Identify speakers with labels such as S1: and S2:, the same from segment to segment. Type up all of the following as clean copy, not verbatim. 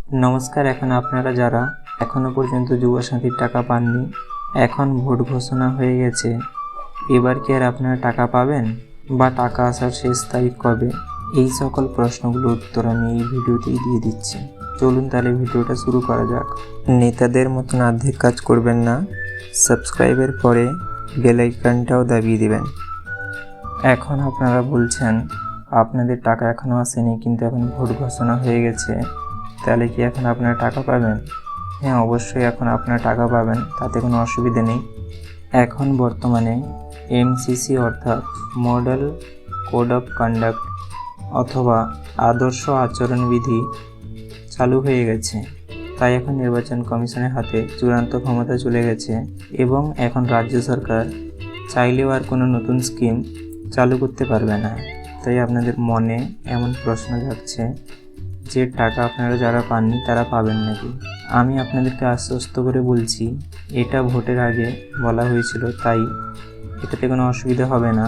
S1: নমস্কার। এখন আপনারা যারা এখনও পর্যন্ত যুবসাথীর টাকা পাননি, এখন ভোট ঘোষণা হয়ে গেছে, এবার কি আর আপনারা টাকা পাবেন বা টাকা আসার শেষ তারিখ কবে, এই সকল প্রশ্নগুলোর উত্তর আমি এই ভিডিওতেই দিয়ে দিচ্ছি। চলুন তাহলে ভিডিওটা শুরু করা যাক। নেতাদের মতন অর্ধেক কাজ করবেন না, সাবস্ক্রাইবের পরে বেল আইকনটাও দাবিয়ে দেবেন। এখন আপনারা বলছেন আপনাদের টাকা এখনও আসেনি, কিন্তু এখন ভোট ঘোষণা হয়ে গেছে, তাহলে কি এখন আপনারা টাকা পাবেন? হ্যাঁ, অবশ্যই এখন আপনারা টাকা পাবেন, তাতে কোনো অসুবিধা নেই। এখন বর্তমানে MCC অর্থাৎ মডেল কোড অফ কন্ডাক্ট অথবা আদর্শ আচরণবিধি চালু হয়ে গেছে, তাই এখন নির্বাচন কমিশনের হাতে চূড়ান্ত ক্ষমতা চলে গেছে এবং এখন রাজ্য সরকার চাইলেও আর কোনো নতুন স্কিম চালু করতে পারবে না। তাই আপনাদের মনে এমন প্রশ্ন জাগছে যে টাকা আপনারা যারা পাননি তারা পাবেন নাকি। আমি আপনাদেরকে আশ্বস্ত করে বলছি, এটা ভোটের আগে বলা হয়েছিল, তাই এটাতে কোনো অসুবিধা হবে না।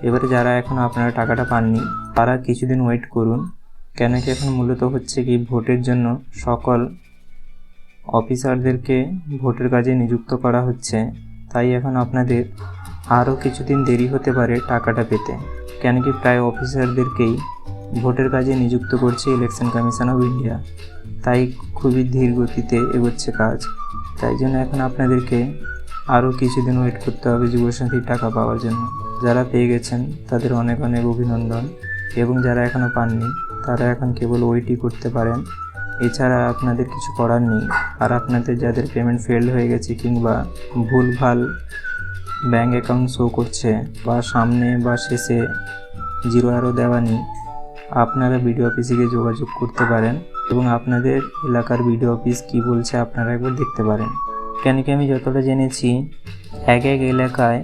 S1: এবারে যারা এখন আপনারা টাকাটা পাননি তারা কিছুদিন ওয়েট করুন, কেন কি এখন মূলত হচ্ছে কি ভোটের জন্য সকল অফিসারদেরকে ভোটের কাজে নিযুক্ত করা হচ্ছে, তাই এখন আপনাদের আরও কিছুদিন দেরি হতে পারে টাকাটা পেতে, কেন কি প্রায় অফিসারদেরকেই ভোটের কাজে নিযুক্ত করছে ইলেকশন কমিশন অফ ইন্ডিয়া, তাই খুবই ধীর গতিতে এগোচ্ছে কাজ। তাই জন্য এখন আপনাদেরকে আরও কিছুদিন ওয়েট করতে হবে যুবসাথীর টাকা পাওয়ার জন্য। যারা পেয়ে গেছেন তাদের অনেক অনেক অভিনন্দন, এবং যারা এখনও পাননি তারা এখন কেবল ওয়েটই করতে পারেন, এছাড়া আপনাদের কিছু করার নেই। আর আপনাদের যাদের পেমেন্ট ফেল হয়ে গেছে কিংবা ভুলভাল ব্যাঙ্ক অ্যাকাউন্ট শো করছে বা সামনে বা শেষে জিরো আরও দেওয়া নেই, আপনারা বিডিও অফিসে গিয়ে যোগাযোগ করতে পারেন এবং আপনাদের এলাকার বিডিও অফিস কী বলছে আপনারা একবার দেখতে পারেন। কেন কি আমি যতটা জেনেছি এক এক এলাকায়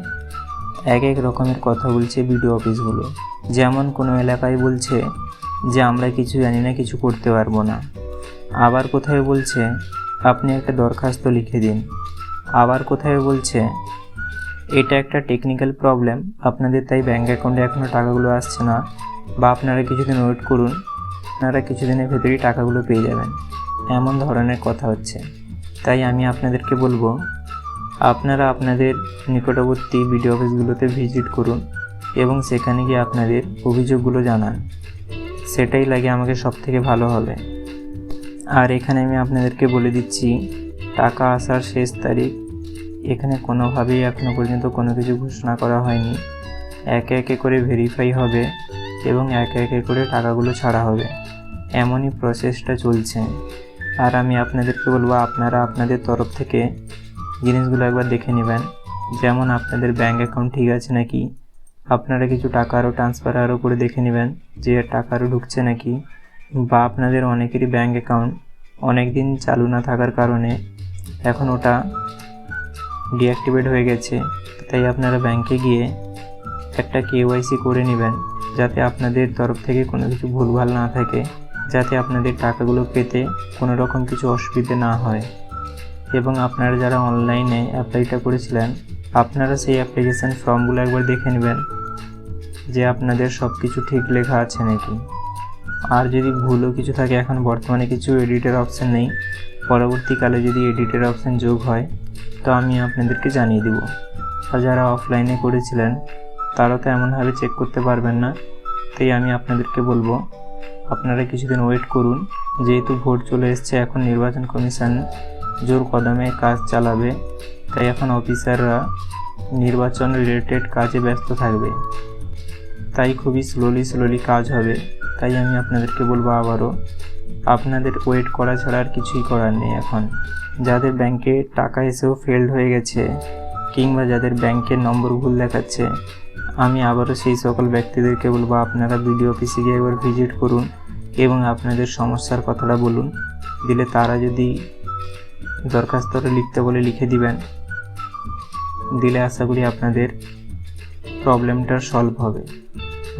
S1: এক এক রকমের কথা বলছে বিডিও অফিসগুলো। যেমন কোনো এলাকায় বলছে যে আমরা কিছু জানি না, কিছু করতে পারবো না। আবার কোথায় বলছে আপনি একটা দরখাস্ত লিখে দিন। আবার কোথায় বলছে এটা একটা টেকনিক্যাল প্রবলেম আপনাদের, তাই ব্যাঙ্ক অ্যাকাউন্টে এখনও টাকাগুলো আসছে না, বা আপনারা কিছুদিন ওয়েট করুন, আপনারা কিছুদিনের ভেতরেই টাকাগুলো পেয়ে যাবেন। এমন ধরনের কথা হচ্ছে। তাই আমি আপনাদেরকে বলবো আপনারা আপনাদের নিকটবর্তী বিডিও অফিসগুলোতে ভিজিট করুন এবং সেখানে গিয়ে আপনাদের অভিযোগগুলো জানান, সেটাই লাগে আমাকে সবথেকে ভালো হবে। আর এখানে আমি আপনাদেরকে বলে দিচ্ছি টাকা আসার শেষ তারিখ এখানে কোনোভাবেই এখনও পর্যন্ত কোনো কিছু ঘোষণা করা হয়নি। একে একে করে ভেরিফাই হবে এবং একে একে করে টাকাগুলো ছাড়া হবে, এমনই প্রসেসটা চলছে। আর আমি আপনাদেরকে বলবো আপনারা আপনাদের তরফ থেকে জিনিসগুলো একবার দেখে নেবেন, যেমন আপনাদের ব্যাঙ্ক অ্যাকাউন্ট ঠিক আছে নাকি, আপনারা কিছু টাকা আরও ট্রান্সফার আরও করে দেখে নেবেন যে টাকা আরও ঢুকছে নাকি, বা আপনাদের অনেকেরই ব্যাঙ্ক অ্যাকাউন্ট অনেক দিন চালু না থাকার কারণে এখন ওটা ডিঅ্যাক্টিভেট হয়ে গেছে, তাই আপনারা ব্যাংকে গিয়ে একটা KYC করে নেবেন, যাতে আপনাদের তরফ থেকে কোনো কিছু ভুলভাল না থাকে, যাতে আপনাদের টাকাগুলো পেতে কোনো রকম কিছু অসুবিধে না হয়। এবং আপনারা যারা অনলাইনে অ্যাপ্লাইটা করেছিলেন আপনারা সেই অ্যাপ্লিকেশান ফর্মগুলো একবার দেখে নেবেন যে আপনাদের সব কিছু ঠিক লেখা আছে নাকি। আর যদি ভুলও কিছু থাকে, এখন বর্তমানে কিছু এডিটের অপশান নেই, পরবর্তীকালে যদি এডিটের অপশান যোগ হয় তো আমি আপনাদেরকে জানিয়ে দেব। আর যারা অফলাইনে করেছিলেন তারা তো এমনভাবে চেক করতে পারবেন না, তাই আমি আপনাদেরকে বলবো আপনারা কিছুদিন ওয়েট করুন। যেহেতু ভোট চলে এসছে, এখন নির্বাচন কমিশন জোর কদমে কাজ চালাবে, তাই এখন অফিসাররা নির্বাচন রিলেটেড কাজে ব্যস্ত থাকবে, তাই খুবই স্লোলি কাজ হবে। তাই আমি আপনাদেরকে বলবো আবারও আপনাদের ওয়েট করা ছাড়া আর কিছুই করার নেই। এখন যাদের ব্যাংকে টাকা এসেও ফেলড হয়ে গেছে কিংবা যাদের ব্যাংকের নম্বর ভুল দেখাচ্ছে, আমি আবারও সেই সকল ব্যক্তিদেরকে বলবো আপনারা বিডিও অফিসে গিয়ে একবার ভিজিট করুন এবং আপনাদের সমস্যার কথাটা বলুন, দিলে তারা যদি দরখাস্তটা লিখতে বলে লিখে দিবেন, দিলে আশা করি আপনাদের প্রবলেমটা সলভ হবে।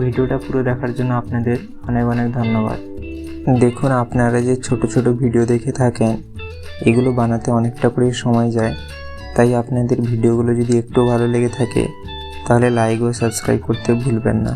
S1: ভিডিওটা পুরো দেখার জন্য আপনাদের অনেক অনেক ধন্যবাদ। দেখুন, আপনারা যে ছোট ছোট ভিডিও দেখে থাকেন এগুলো বানাতে অনেকটা করে সময় যায়, তাই আপনাদের ভিডিওগুলো যদি একটু ভালো লেগে থাকে তাহলে লাইক ও সাবস্ক্রাইব করতে ভুলবেন না।